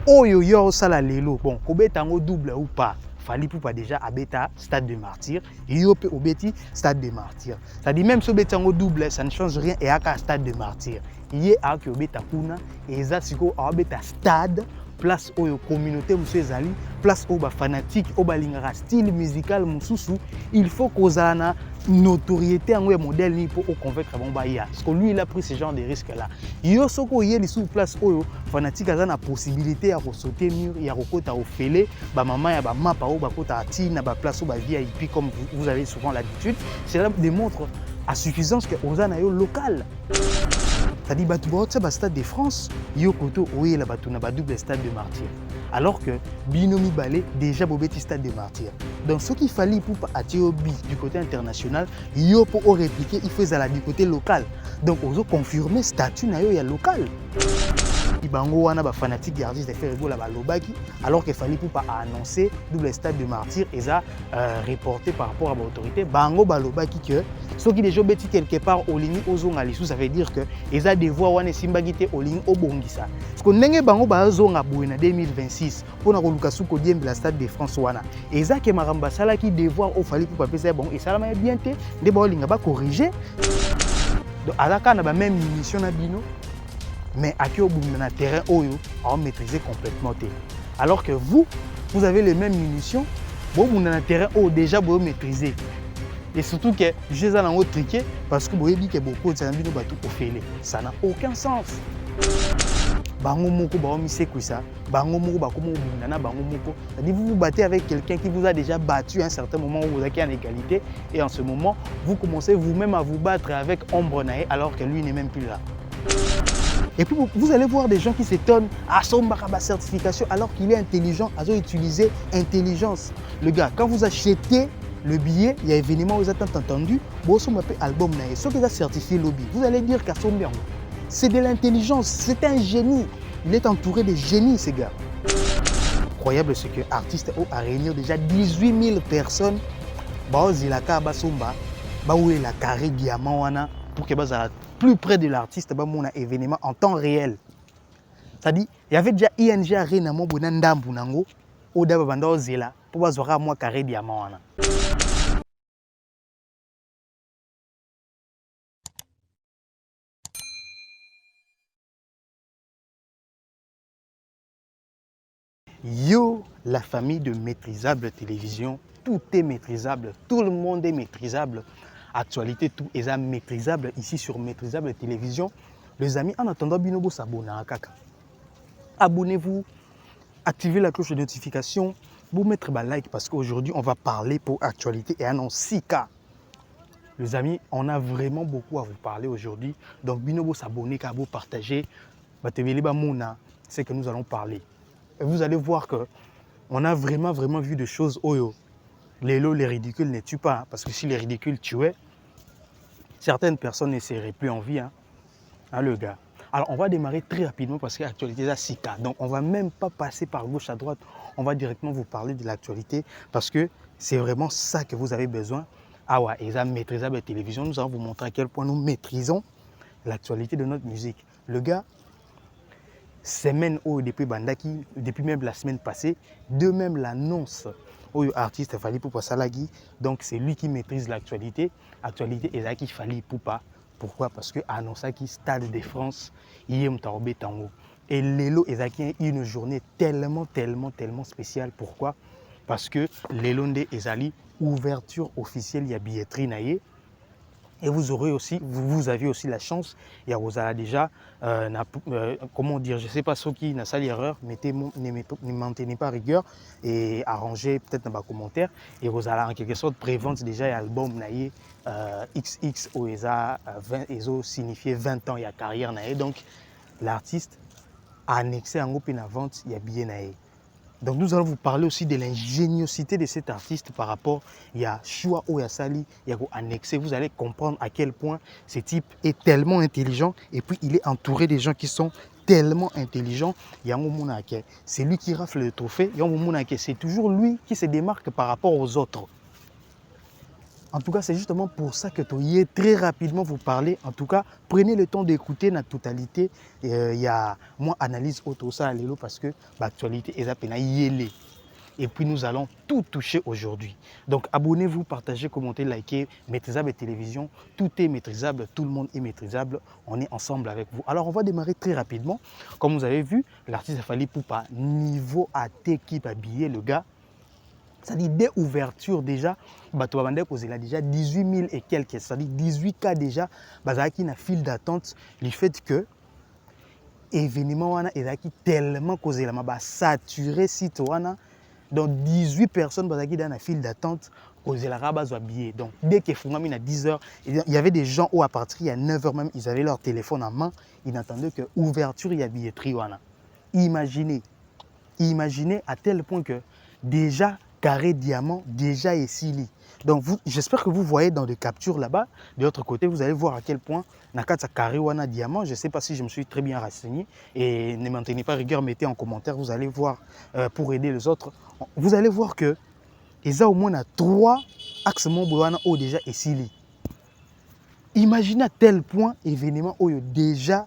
oyo yo sala lelo bon kobeta ngo double ou pas Fally Ipupa déjà abeta stade de martyr yo pe obeti stade de martyr ça dit même si obeta ngo double ça ne change rien et aka stade de martyr yé aki obeta kuna et eza siko abeta stade place oyo communauté musu ezali place oyo ba fanatique oyo balingaka style musical mususu il faut kozala na notoriété yango ya modèle ni pour convaincre bon baya parce que lui il a pris ce genre de risque là yo soko yeli sous place oyo fanatique aza na possibilité ya sauter mur ya kokota ofele ba maman ya ba mapa oyo bakota atina ba place oyo ba VIP comme vous avez souvent l'habitude cela démontre à suffisance que ozana yo local. C'est-à-dire que le stade de France, il y a un double stade de martyr. Alors que Binomi Balé, déjà Bobeti stade de martyr. Donc ce qu'il fallait pour Atiobi du côté international, il faut pour répliquer, il faut aller du côté local. Donc on a confirmé le statut local. Ibango wana ba fanatique artiste fait rigola ba lobaki alors qu'il fallait pour pas annoncer double stade de martyr et ça reporté par rapport à l'autorité bango ba lobaki que ceux qui déjà beti quelque part au ligne ozonga lisu ça veut dire que eza devoir wana simbagité au ligne obongisa parce que ndenge bango ba zonga bouna 2026 pour na koluka suko diembe la stade de France wana eza ke maramba sala ki devoir au fallait pour pas pesa bon et ça la bien té de ba linga ba corriger donc alaka na ba même mission na bino mais à qui au bout de terrain, on maîtriser complètement. Alors que vous avez les mêmes munitions, vous avez terrain déjà vous maîtriser. Et surtout que je suis en triqué parce que vous avez dit que beaucoup de gens ont fait. Ça n'a aucun sens. Bango moko ba omise ça, bango moko ba komo bundana bango moko. C'est-à-dire vous vous battez avec quelqu'un qui vous a déjà battu à un certain moment où vous êtes en égalité et en ce moment vous commencez vous-même à vous battre avec Ombre Nae alors que lui n'est même plus là. Et puis vous allez voir des gens qui s'étonnent à son certification alors qu'il est intelligent, à utiliser intelligence. Le gars, quand vous achetez le billet, il y a un événement où vous êtes entendu, vous avez un album, ce qui est certifié lobby. Vous allez dire qu'à son bien, c'est de l'intelligence, c'est un génie. Il est entouré de génies, ces gars. Incroyable ce que l'artiste a réuni déjà 18 000 personnes. Zilaka Basomba, Baoué la carré diamant wana pour que bazala plus près de l'artiste, mon événement en temps réel. C'est-à-dire, il y avait déjà ING Arena, mon bonandam bunango, au Dababanda Zela, pour bazora moi carré diamant wana. Yo, la famille de Maîtrisable Télévision, tout est maîtrisable, tout le monde est maîtrisable. Actualité, tout est maîtrisable ici sur Maîtrisable Télévision. Les amis, en attendant, Binobo s'abonne à Kaka. Abonnez-vous, activez la cloche de notification, vous mettre un like parce qu'aujourd'hui, on va parler pour actualité et un 6K. Les amis, on a vraiment beaucoup à vous parler aujourd'hui. Donc, Binobo s'abonner, vous partager, c'est que nous allons parler. Et vous allez voir qu'on a vraiment vu des choses. Oyo. Les ridicules ne tuent pas. Parce que si les ridicules tuaient, certaines personnes ne seraient plus en vie. Hein, le gars. Alors, on va démarrer très rapidement parce que l'actualité est à 6K. Donc, on ne va même pas passer par gauche à droite. On va directement vous parler de l'actualité parce que c'est vraiment ça que vous avez besoin. Ah ouais, et ça, Maîtrisable Télévision, nous allons vous montrer à quel point nous maîtrisons l'actualité de notre musique. Le gars, semaine depuis Bandaki, depuis même la semaine passée, de même l'annonce au artiste Fally Ipupa Salagi, donc c'est lui qui maîtrise l'actualité. Actualité est là qui Fally Ipupa. Pourquoi? Parce que annonce qui Stade de France, Yem Taobe Tango. Et Lelo est une journée tellement spéciale. Pourquoi? Parce que Lelonde Ezali, ouverture officielle, il y a billetterie naïe. Et vous aurez aussi, vous avez aussi la chance, il y a vous avez déjà, comment dire, je ne sais pas ce qui n'a pas l'erreur, ne maintenez pas rigueur et arrangez peut-être dans vos commentaires. Et vous allez en quelque sorte prévendre déjà l'album naïe XX où ils ont signifié 20 ans il y a carrière naïe. Donc l'artiste a annexé en groupe une vente il y a billet naïe. Donc nous allons vous parler aussi de l'ingéniosité de cet artiste par rapport il y a choix ou il y a sali, il y a annexé. Vous allez comprendre à quel point ce type est tellement intelligent et puis il est entouré des gens qui sont tellement intelligents. C'est lui qui rafle le trophée. C'est toujours lui qui se démarque par rapport aux autres. En tout cas, c'est justement pour ça que tu très rapidement vous parler. En tout cas, prenez le temps d'écouter la totalité. Il y a moi analyse auto ça parce que l'actualité est à peine yélé. Et puis nous allons tout toucher aujourd'hui. Donc abonnez-vous, partagez, commentez, likez, maîtrisable télévision, tout est maîtrisable, tout le monde est maîtrisable, on est ensemble avec vous. Alors on va démarrer très rapidement. Comme vous avez vu, l'artiste Fally Ipupa, niveau AT qui va habiller le gars, c'est-à-dire dès ouverture déjà, il a déjà 18 000 et quelques, c'est-à-dire 18 cas déjà, qui a file d'attente, le fait que l'événement est tellement causé, saturé site donc 18 personnes dans la file d'attente causé la rabat billet. Donc dès qu'il faut à 10 h, il y avait des gens où à partir de 9 h même, ils avaient leur téléphone en main, ils n'attendaient que ouverture il y a billetterie. Imaginez à tel point que déjà carré diamant déjà est sili. Donc j'espère que vous voyez dans les captures là-bas. De l'autre côté, vous allez voir à quel point Nakata carré wana diamant. Je ne sais pas si je me suis très bien renseigné. Et ne maintenez pas rigueur, mettez en commentaire. Vous allez voir pour aider les autres. Vous allez voir que ils ont au moins 3 axes wana au déjà est sili. Imaginez à tel point événement où déjà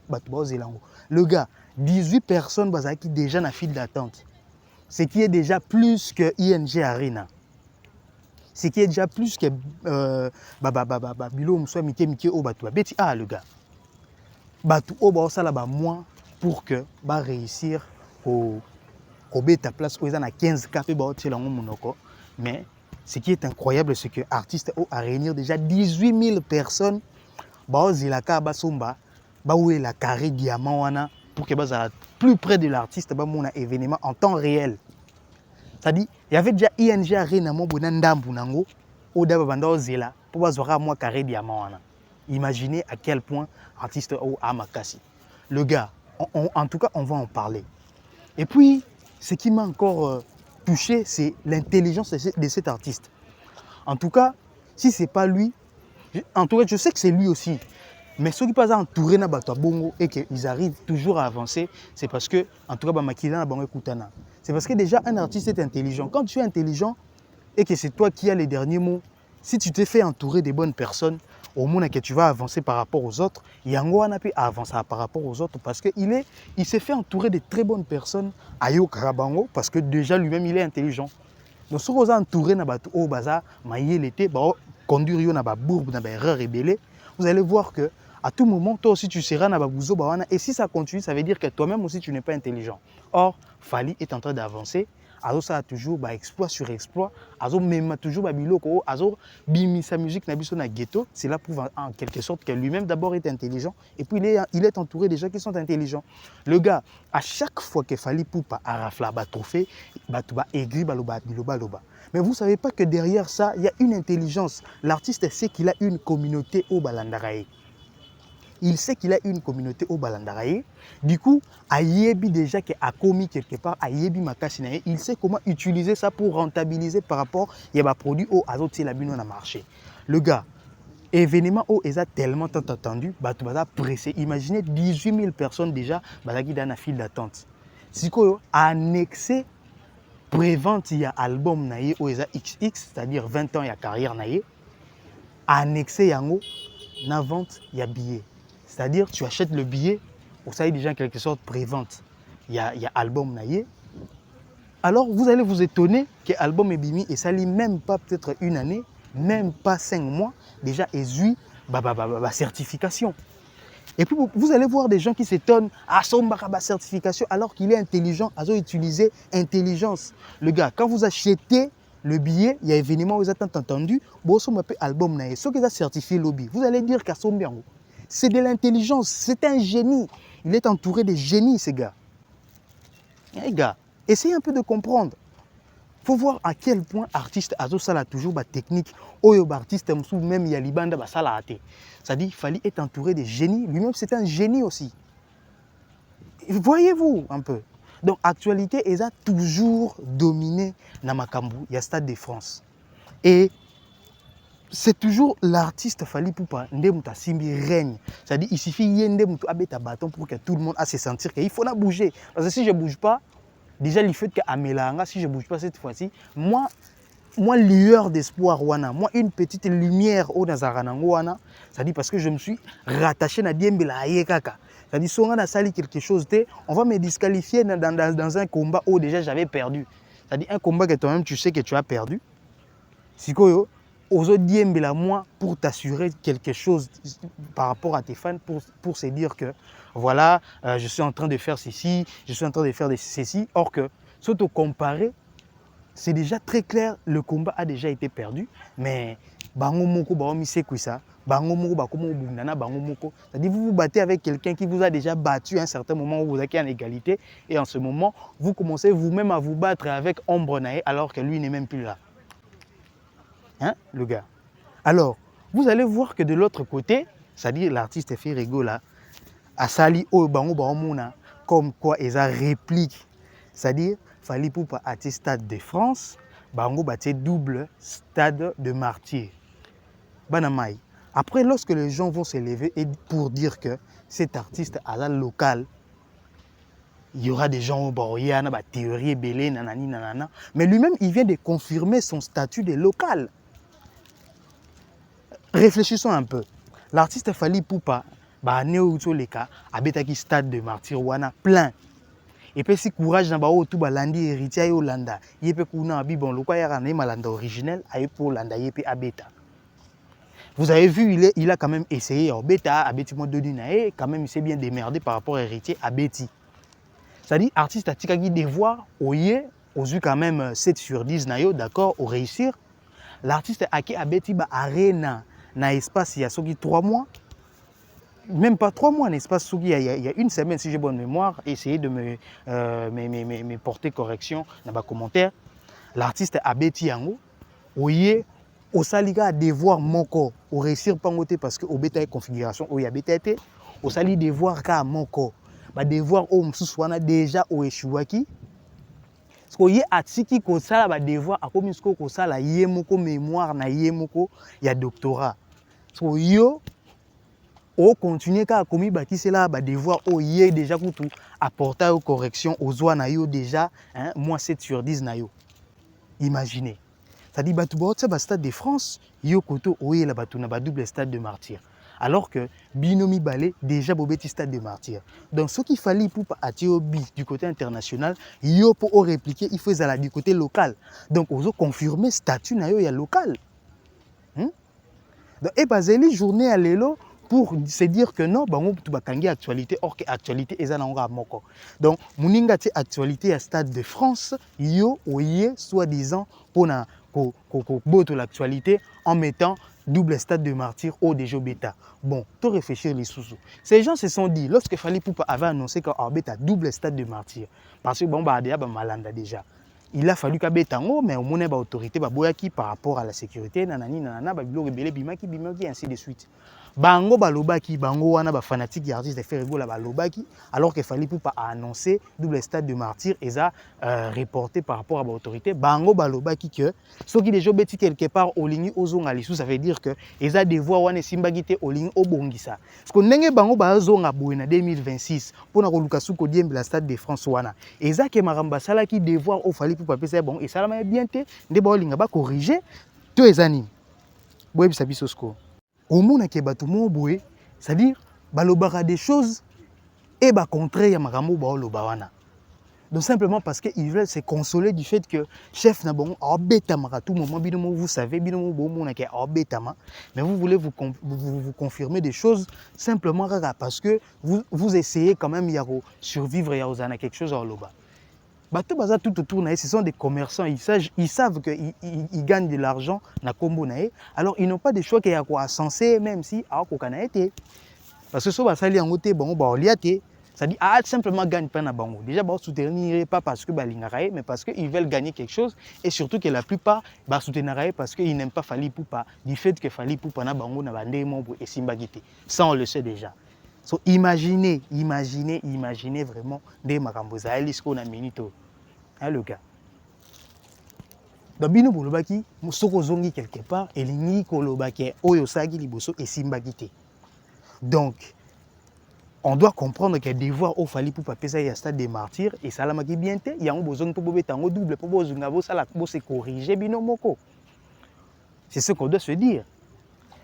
le gars 18 personnes qui déjà dans la file d'attente. Ce qui est déjà plus que ING Arena. Ce qui est déjà plus que Bilo soit Mike au Batou. Ah le gars. Batou au Baosala moins pour que réussir au bêta place où ils ont 15 cafés monoko. Mais ce qui est incroyable, c'est que l'artiste a réuni déjà 18 000 personnes. Zilaka Basomba, où est la carré diamant wana pour que plus près de l'artiste mon événement en temps réel. C'est-à-dire, il y avait déjà ING Arena mon bonandambu nango au dabanda zela pour bazora moi carré diamant wana. Imaginez à quel point l'artiste au amakasi. Le gars, en tout cas, on va en parler. Et puis, ce qui m'a encore touché, c'est l'intelligence de cet artiste. En tout cas, si c'est pas lui, en tout cas, je sais que c'est lui aussi. Mais ceux qui passent entourés na bato bongo et qu'ils arrivent toujours à avancer, c'est parce que, en tout cas, c'est parce que déjà un artiste est intelligent. Quand tu es intelligent et que c'est toi qui as les derniers mots, si tu te fais entourer des bonnes personnes, au moins que tu vas avancer par rapport aux autres, Yango a pu avancer par rapport aux autres parce qu'il s'est fait entourer de très bonnes personnes à Yo Karabango parce que déjà lui-même il est intelligent. Donc si vous êtes entouré na bato au baza, maïe l'été, conduire yo na ba bourbe na ba erreur rébellée, vous allez voir que à tout moment, toi aussi tu seras na ba bouzo bawana et si ça continue, ça veut dire que toi-même aussi tu n'es pas intelligent. Or, Fally est en train d'avancer. Azo ça a toujours exploit sur exploit. Azo même toujours biloko. Azo bimi sa musique na biso na ghetto. Cela prouve en quelque sorte que lui-même d'abord est intelligent et puis il est entouré de gens qui sont intelligents. Le gars, à chaque fois que Fally Ipupa a raflé ba trophée, batuba aigri baloba biloba. Mais vous ne savez pas que derrière ça, il y a une intelligence. L'artiste sait qu'il a une communauté au Balandaraï. Il sait qu'il a une communauté au Balandaraï. Du coup, Ayebi déjà qui a commis quelque part, Ayebi Makasinaye, il sait comment utiliser ça pour rentabiliser par rapport à des produits au azote la bino na marché. Le gars, événement où ils ont tellement attendu, tu vas pressé. Imaginez 18 000 personnes déjà qui dans la file d'attente. Si vous annexé prévente il y a album naïe où ils ont XX, c'est-à-dire 20 ans il y a carrière naïe, annexé yango na vente il y a billet. C'est-à-dire, tu achètes le billet, vous savez déjà en quelque sorte prévente. Il y a album naïe. Alors, vous allez vous étonner que l'album est bimi et ça lit même pas peut-être une année, même pas 5 mois, déjà eu certification. Et puis, vous allez voir des gens qui s'étonnent à son certification alors qu'il est intelligent, à utiliser intelligence. Le gars, quand vous achetez le billet, il y a un événement où vous êtes entendu, vous avez album naïe. Ceux qui ont certifié le billet, vous allez dire qu'à son bien. C'est de l'intelligence, c'est un génie. Il est entouré de génies, ces gars. Les gars, essayez un peu de comprendre. Il faut voir à quel point l'artiste a toujours la technique. Oyo artiste même il y a libanda basala até. C'est-à-dire qu'il fallait être entouré de génies. Lui-même, c'est un génie aussi. Voyez-vous un peu. Donc, actualité, elle a toujours dominé Namakambu, il y a Stade de France. Et c'est toujours l'artiste Fally Ipupa Ndemuta Simbi règne. C'est-à-dire il suffit Ndemuta abeta bâton pour que tout le monde a se sentir qu'il faut la bouger. Parce que si je ne bouge pas, déjà le fait que Amelanga, si je ne bouge pas cette fois-ci, moi, moi lueur d'espoir wana, moi une petite lumière au nazaranango wana, ça dit parce que je me suis rattaché na diembela aye kaka. Ça dit si on a sali quelque chose, on va me disqualifier dans un combat où déjà j'avais perdu. Ça dit un combat que toi-même tu sais que tu as perdu. Sikoyo, aux autres diembela moi pour t'assurer quelque chose par rapport à tes fans, pour se dire que voilà, je suis en train de faire ceci, je suis en train de faire ceci, or que surtout comparé, c'est déjà très clair, le combat a déjà été perdu, mais bango moko ba omise ça, bango moko ba komo bundana bango moko. C'est-à-dire vous vous battez avec quelqu'un qui vous a déjà battu à un certain moment où vous êtes en égalité, et en ce moment, vous commencez vous-même à vous battre avec Ombre Nae alors que lui n'est même plus là. Hein, le gars. Alors, vous allez voir que de l'autre côté, c'est-à-dire l'artiste Ferrego là, a sali o bango ba omona comme quoi ils a réplique, c'est-à-dire Fally Ipupa à Stade de France, bango baté double Stade de Martyrs. Banamai. Après, lorsque les gens vont se lever et pour dire que cet artiste à la locale, il y aura des gens au il y a une théorie belé nanani nanana, mais lui-même il vient de confirmer son statut de local. Réfléchissons un peu. L'artiste Fally Ipupa, bah néo leka abetaki Stade de Martyrs wana plein. Et puis si courage na bao tout balandi héritier yo landa. Yepé kuna bi bon lokwa ya na malanda originel aye pour landa yepé abeta. Vous avez vu il a quand même essayé bêta abeti mo dodi na e quand même il s'est bien démerdé par rapport à héritier abeti. C'est-à-dire artiste a tikaki devoir oye aux quand même 7 sur 10 na yo d'accord au réussir. L'artiste a qui abeti ba arena na espace il y a soki 3 mois. Même pas 3 mois, n'est-ce pas, il y a une semaine, si j'ai bonne mémoire, essayez de me porter correction dans les commentaires. L'artiste a bêti yango, oye, au saliga a devoir moko, au réussir pas ngoté parce que au bêta configuration, au y a bêta été, au sali devoir ka moko, ba devoir au msuswana déjà au échouaki. Parce que y a tiki ko sala ba devoir a comme ce ko sala yé moko mémoire na yé moko, il y a doctorat. So yo on continue à commis bâti là bah devoir oyer déjà pour tout apporter aux corrections aux oies nayo déjà hein moi 7 sur 10 nayo. Imaginez. Ça dit bah tout bah Stade de France yo koto oyer la batu na ba double Stade de Martyrs. Alors que binomi balé déjà bobeti Stade de Martyrs. Donc ce qu'il fallait pour atiobi du côté international yo pour répliquer il faut ça du côté local. Donc ozo confirmer statut nayo ya local. Donc et baseli journée à l'élo pour se dire que non, bango tu bakangi actualité or que actualité eza na moko. Donc muninga ti actualité à Stade de France, yo oye soi-disant pour na ko boto l'actualité en mettant double Stade de Martyrs au déjà bêta. Bon, tout réfléchir les sous. Ces gens se sont dit lorsque Fally Ipupa avait annoncé qu'en bêta double Stade de Martyrs parce que bon bah déjà malanda déjà. Il a fallu qu'à Bétango, mais au moins ba autorité ba boyaki par rapport à la sécurité nanani nanana ba bilo rebelle bimaki ainsi de suite. Bango balobaki bango wana ba fanatique artiste Ferrego la balobaki alors que Fally Ipupa a annoncé double Stade de Martyrs et ça reporté par rapport à l'autorité bango balobaki que ce qui déjà beti quelque part au ligni ozonga lisu ça veut dire que eza devoir wana simbagité au ligni obongisa parce que ndenge bango bazonga boina 2026 pour na koluka suko diembe la Stade de France wana eza ke maramba sala ki devoir au Fally Ipupa pesa bon et ça la bien te nde ba linga ba corriger to ezani boye bisa biso sko. Au monde qui est tout boé, c'est-à-dire balobara des choses et ba contraire ya makambo ba lobawana. Donc simplement parce qu'ils veulent se consoler du fait que chef na bon abetama à tout moment binomo vous savez binomo bo monde qui abetama mais vous voulez vous confirmer des choses simplement parce que vous essayez quand même ya survivre ya ozana quelque chose à loba. Bato baza tout autour nae, ce sont des commerçants, ils savent qu'ils gagnent de l'argent na kombo nae, alors ils n'ont pas de choix qu'il y a quoi censé même si a ko kana été. Parce que so ba sali yango te bango ba oliate, ça dit simplement gagne pas na bango. Déjà ba soutenir pas parce que ba lingarae mais parce que ils veulent gagner quelque chose et surtout que la plupart ba soutenir parce qu'ils n'aiment pas Fally Ipupa du fait que Fally Ipupa na bango na bande membre et simbagité. Ça on le sait déjà. So imaginez vraiment des makambo za elisko na minito. Hein, le gars. Donc bino bolobaki musoko zongi quelque part et lingi kolobaki oyo sagi liboso et simbagité. Donc on doit comprendre que devoir au fali pour papier ça y a stade des martyrs et ça la maki bien té il y a un besoin pour bober tango double pour bozunga bo ça la bo se corriger binomoko. C'est ce qu'on doit se dire.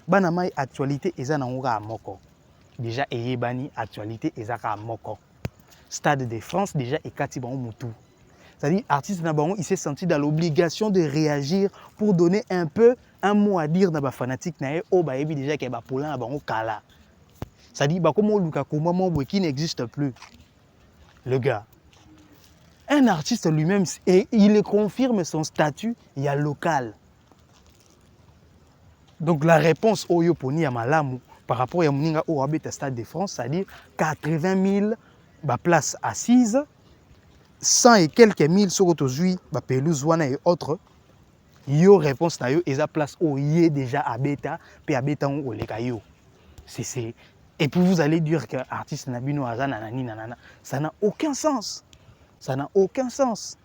Bana mai actualité eza na ngoka moko. Déjà eyebani actualité ezaka moko. Stade de France déjà ekati bango mutu. C'est-à-dire artiste na bango il s'est senti dans l'obligation de réagir pour donner un mot à dire na ba fanatique na o ba yebi déjà ke ba poulain na bango kala. C'est-à-dire, comme Luka Koumamo qui n'existe plus. Le gars. Un artiste lui-même, et il confirme son statut, il y a local. Donc la réponse au Yoponi à Malamu par rapport à Mouninga au Habit Stade de France, c'est-à-dire 80 000 places assises, 100 et quelques mille sur Otozui, pelouse wana et autres. Yo réponse na yo, et la place où il est déjà à Beta, puis à Beta on le caillou. C'est et puis vous allez dire que artiste Nabino Azana nanani nanana, ça n'a aucun sens. Ça n'a aucun sens.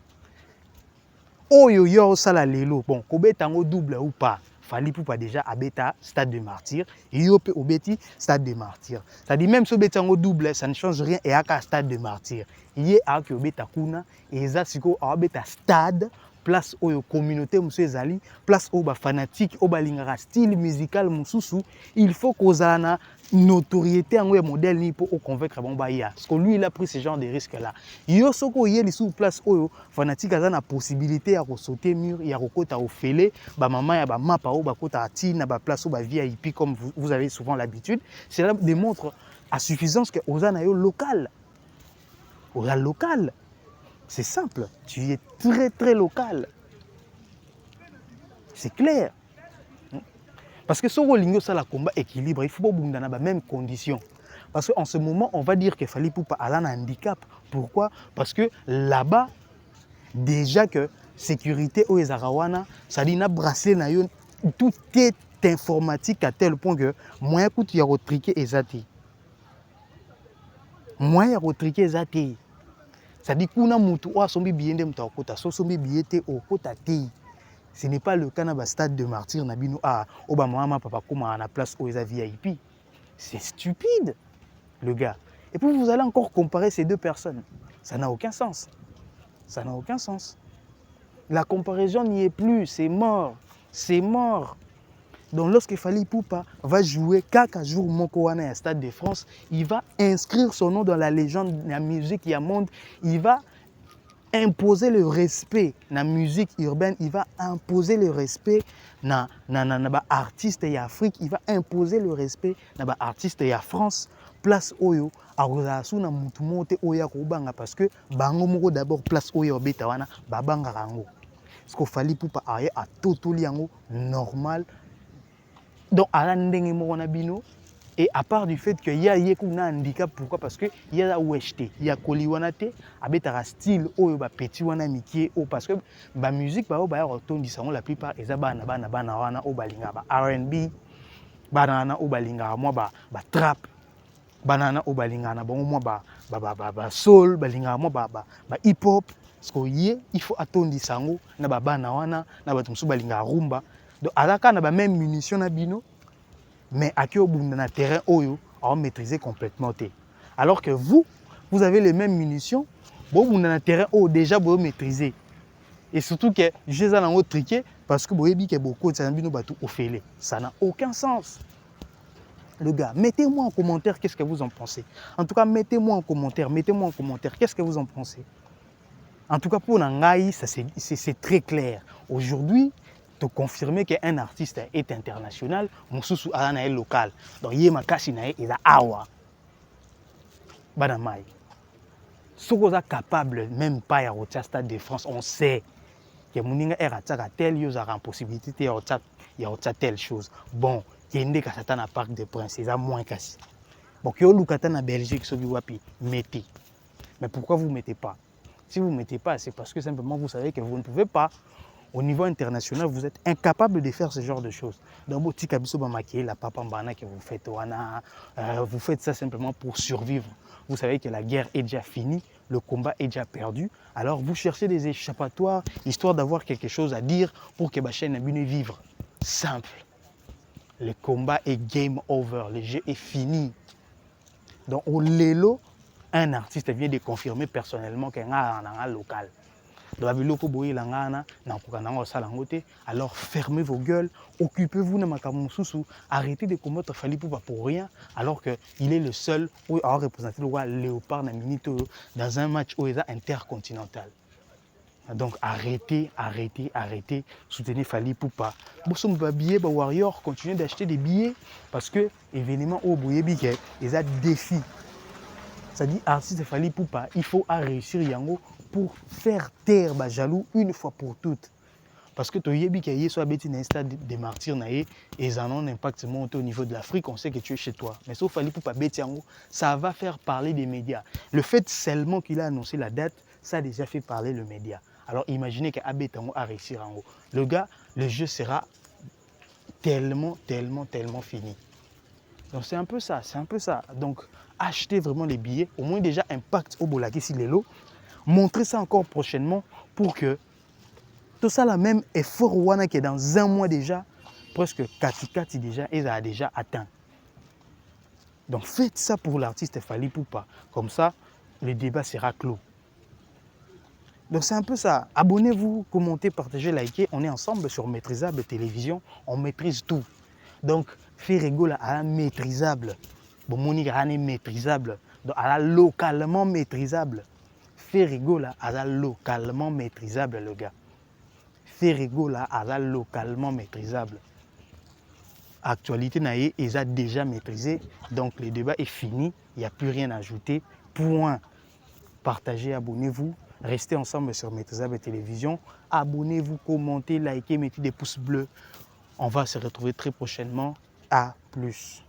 Oyo yo sala lelo, bon, kobetango double ou pas, fallait pas déjà à bêta stade de martyr, yo pe obeti stade de martyr. Ça dit même ce betango double, ça ne change rien et à stade de martyr. Yé a que obeta kuna et za siko a bêta stade place oyo communauté monsieur ezali place au ba fanatique au balingara style musical mususu il faut qu'ozala na notoriété en modèle ni pour convaincre bon ba ya parce que lui il a pris ce genre de risque là yo soko yeli sous place oyo fanatique aza na possibilité ya ko sauter mur ya ko kota au fele ba maman ya ba mapa o ba kota atina ba place au ba VIP comme vous avez souvent l'habitude cela démontre à suffisance que ozana yo local local. C'est simple, tu es très très local. C'est clair. Parce que ce Rolingo, ça la combat équilibre, il faut pas bouger dans la même condition. Parce qu'en ce moment, on va dire qu'il fallait pour pas aller en handicap. Pourquoi? Parce que là-bas, déjà que sécurité au Ezarawana, ça dit na bracelet na yo, tout est informatique à tel point que moyen coûte y a retriqué ezati. Moyen retriqué ezati. Ça dit qu'on a mutu o sombi biende mutu okota so sombi biete okota te. Ce n'est pas le cas dans le stade de martyr nabino a Obama papa comme à la place où ils VIP. C'est stupide le gars. Et puis vous allez encore comparer ces deux personnes. Ça n'a aucun sens. Ça n'a aucun sens. La comparaison n'y est plus, c'est mort. C'est mort. Donc lorsque Fally Ipupa va jouer quelques jours Mokowana à Stade de France, il va inscrire son nom dans la légende de la musique monde. Il va imposer le respect dans la musique urbaine. Il va imposer le respect dans les artistes et Afrique. Il va imposer le respect dans les artistes et France. Place Oyo, à Rosasu na mutumote Oya Kobanga parce que Bango Moko d'abord place Oyo Betawana, Babanga Rango. Ce qu'il Fally Ipupa a totoli normal. Donc, à la ndenge mona bino et à part du fait qu'il y a un handicap, pourquoi? Parce que il y a weshte, il y a koliwanate, avec un style oyo ba petit wana mikie o parce que ba musique ba retourne disons la plupart eza bana wana o balinga ba R&B, banana o balinga moi ba trap, banana o balinga na bon moi ba soul, balinga moi ba hip hop parce que il faut attendre sango na ba bana wana na ba tumsu balinga rumba. Donc, alaka na ba même munition na bino, mais à qui au bout dans terrain oyo, on maîtriser complètement té. Alors que vous avez les mêmes munitions, bon vous dans terrain oyo déjà vous maîtriser. Et surtout que je les ai triqué parce que vous avez que beaucoup de bino batou au félé. Ça n'a aucun sens. Le gars, mettez-moi en commentaire qu'est-ce que vous en pensez. En tout cas, mettez-moi en commentaire qu'est-ce que vous en pensez. En tout cas pour Nangaï, ça c'est très clair. Aujourd'hui, de confirmer qu'un artiste est international, Moussoussou est local. Donc, il y a un awa. Badamai. Si vous êtes capable, même pas au Stade de France, on sait que Mouninga est à tel, il y a une possibilité de telle chose. Bon, il y a un Parc des Princes, c'est moins cassé. Bon, il y a un Belgique, mettez. Mais pourquoi vous ne mettez pas? Si vous ne mettez pas, c'est parce que simplement vous savez que vous ne pouvez pas. Au niveau international, vous êtes incapable de faire ce genre de choses. Dans votre petit kabiso maquillé, la papambana que vous faites ça simplement pour survivre. Vous savez que la guerre est déjà finie, le combat est déjà perdu. Alors vous cherchez des échappatoires, histoire d'avoir quelque chose à dire pour que Bachen Nabune vivre. Simple. Le combat est game over, le jeu est fini. Donc au lelo, un artiste vient de confirmer personnellement qu'il y a un local. Alors fermez vos gueules, occupez-vous de Makamoussousou, arrêtez de commettre Fally Ipupa pour rien, alors qu'il est le seul à représenter le roi Léopard dans un match intercontinental. Donc arrêtez, soutenez Fally Ipupa. Bosom billets, Warrior, continuez d'acheter des billets parce que événement au Bouyebike, ils ont défi. Ça dit artiste Fally Ipupa, il faut réussir yango pour faire taire les jaloux une fois pour toutes. Parce que Toyebi qui est soit bêti dans stade des martyrs et ils en ont un impact monté au niveau de l'Afrique, on sait que tu es chez toi. Mais sauf Fally Ipupa bêti yango, ça va faire parler des médias. Le fait seulement qu'il a annoncé la date, ça a déjà fait parler le média. Alors imaginez qu'Abetango a réussi en haut. Le gars, le jeu sera tellement fini. Donc c'est un peu ça, Donc achetez vraiment les billets, au moins déjà impact au Bolaki si les lots. Montrez ça encore prochainement pour que tout ça, la même effort wana qui est dans un mois déjà, presque Kati déjà, ils a déjà atteint. Donc faites ça pour l'artiste Fally Ipupa. Comme ça, le débat sera clos. Donc c'est un peu ça. Abonnez-vous, commentez, partagez, likez. On est ensemble sur Maîtrisable Télévision. On maîtrise tout. Donc, Ferrego là, à la maîtrisable. Bon, Monique est maîtrisable. Donc, à la localement maîtrisable. Ferrego là, à la localement maîtrisable, le gars. Ferrego là, à la localement maîtrisable. Actualité naïe, ils ont déjà maîtrisé. Donc, le débat est fini. Il n'y a plus rien à ajouter. Point. Partagez, abonnez-vous. Restez ensemble sur Maîtrisable Télévision. Abonnez-vous, commentez, likez, mettez des pouces bleus. On va se retrouver très prochainement. À plus.